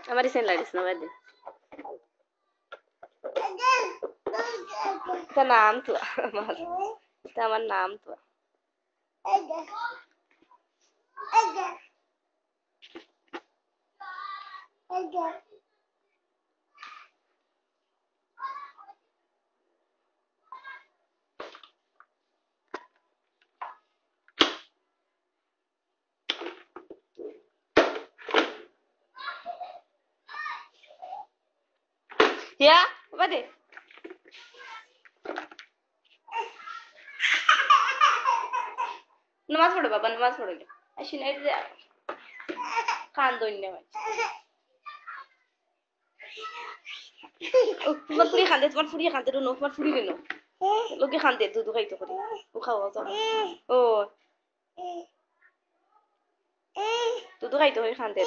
আমার সেন লাগিস না বাদে তা নাম তো আমার তা আমার নাম তো ইয়া বাদে নামাজ পড়ো বাবা নামাজ পড়ো আসি না যে কান দইনে তোমার ফুড়ি খান্দে তোমার ফুড়ি খান্দে নো তোমার ফুড়ি কেন লোকে খান্দে দুধ খাইতে করি ও খাওয়া যাও ও দুধ খাইতে হয় খান্দে